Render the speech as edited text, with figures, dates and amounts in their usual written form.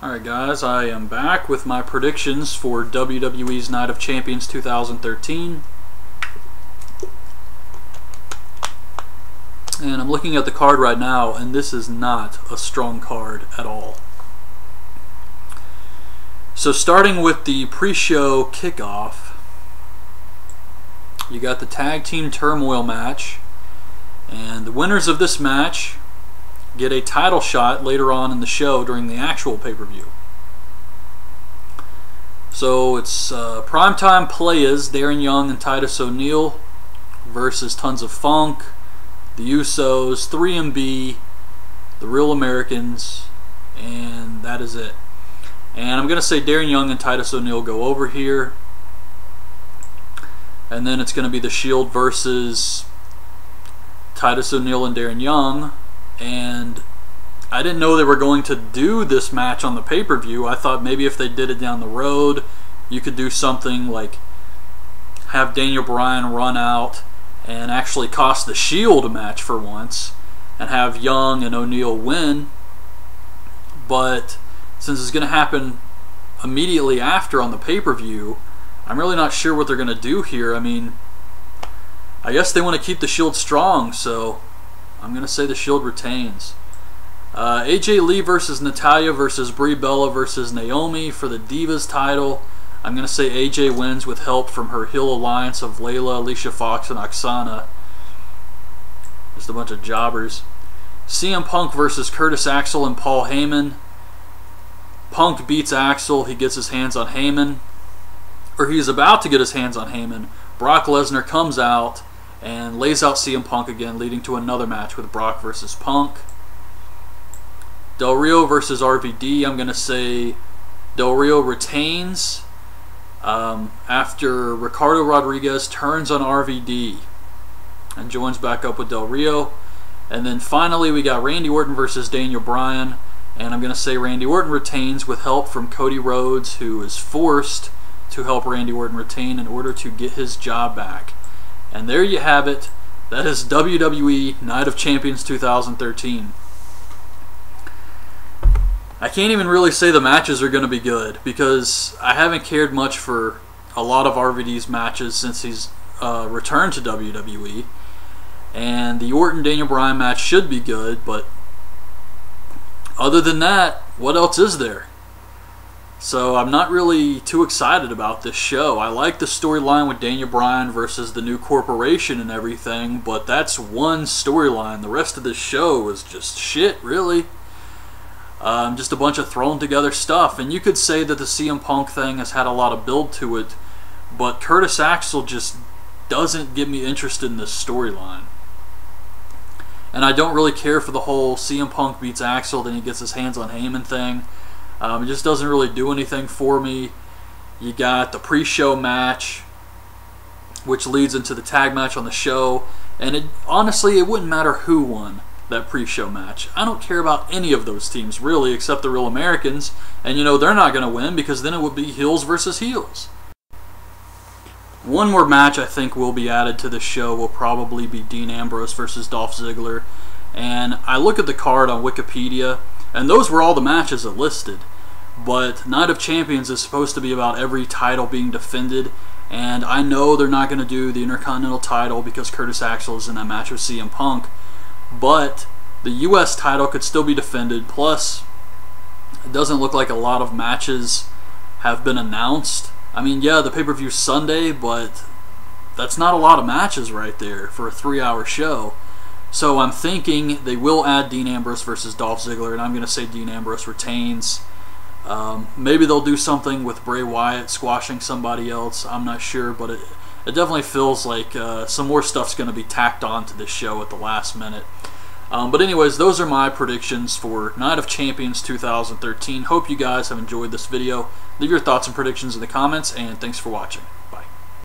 Alright guys, I am back with my predictions for WWE's Night of Champions 2013. And I'm looking at the card right now, and this is not a strong card at all. So starting with the pre-show kickoff, you got the Tag Team Turmoil match, and the winners of this match get a title shot later on in the show during the actual pay-per-view. So it's primetime players, Darren Young and Titus O'Neil versus Tons of Funk, the Usos, 3MB, the Real Americans, and that is it. And I'm going to say Darren Young and Titus O'Neil go over here. And then it's going to be the Shield versus Titus O'Neil and Darren Young. And I didn't know they were going to do this match on the pay-per-view. I thought maybe if they did it down the road, you could do something like have Daniel Bryan run out and actually cost the Shield a match for once and have Young and O'Neil win. But since it's going to happen immediately after on the pay-per-view, I'm really not sure what they're going to do here. I mean, I guess they want to keep the Shield strong, so I'm going to say the Shield retains. AJ Lee versus Natalya versus Brie Bella versus Naomi for the Divas title. I'm going to say AJ wins with help from her heel alliance of Layla, Alicia Fox, and Oksana. Just a bunch of jobbers. CM Punk versus Curtis Axel and Paul Heyman. Punk beats Axel. He gets his hands on Heyman. Or he's about to get his hands on Heyman. Brock Lesnar comes out and lays out CM Punk again, leading to another match with Brock versus Punk. Del Rio versus RVD. I'm going to say Del Rio retains after Ricardo Rodriguez turns on RVD and joins back up with Del Rio. And then finally we got Randy Orton versus Daniel Bryan. And I'm going to say Randy Orton retains with help from Cody Rhodes, who is forced to help Randy Orton retain in order to get his job back. And there you have it. That is WWE Night of Champions 2013. I can't even really say the matches are going to be good because I haven't cared much for a lot of RVD's matches since he's returned to WWE. And the Orton-Daniel Bryan match should be good, but other than that, what else is there? So I'm not really too excited about this show. I like the storyline with Daniel Bryan versus the new corporation and everything, but that's one storyline. The rest of this show is just shit, really. Just a bunch of thrown together stuff. And you could say that the CM Punk thing has had a lot of build to it, but Curtis Axel just doesn't get me interested in this storyline. And I don't really care for the whole CM Punk beats Axel, then he gets his hands on Heyman thing. It just doesn't really do anything for me. You got the pre-show match, which leads into the tag match on the show. And honestly, it wouldn't matter who won that pre-show match. I don't care about any of those teams, really, except the Real Americans. And you know, they're not going to win because then it would be heels versus heels. One more match I think will be added to the show will probably be Dean Ambrose versus Dolph Ziggler. And I look at the card on Wikipedia, and those were all the matches it listed. But Night of Champions is supposed to be about every title being defended, and I know they're not going to do the Intercontinental title because Curtis Axel is in that match with CM Punk, but the US title could still be defended. Plus, it doesn't look like a lot of matches have been announced. I mean, yeah, the pay-per-view's Sunday, but that's not a lot of matches right there for a 3-hour show. So I'm thinking they will add Dean Ambrose versus Dolph Ziggler, and I'm going to say Dean Ambrose retains. Maybe they'll do something with Bray Wyatt squashing somebody else. I'm not sure, but it definitely feels like some more stuff's going to be tacked on to this show at the last minute. But anyways, those are my predictions for Night of Champions 2013. Hope you guys have enjoyed this video. Leave your thoughts and predictions in the comments, and thanks for watching.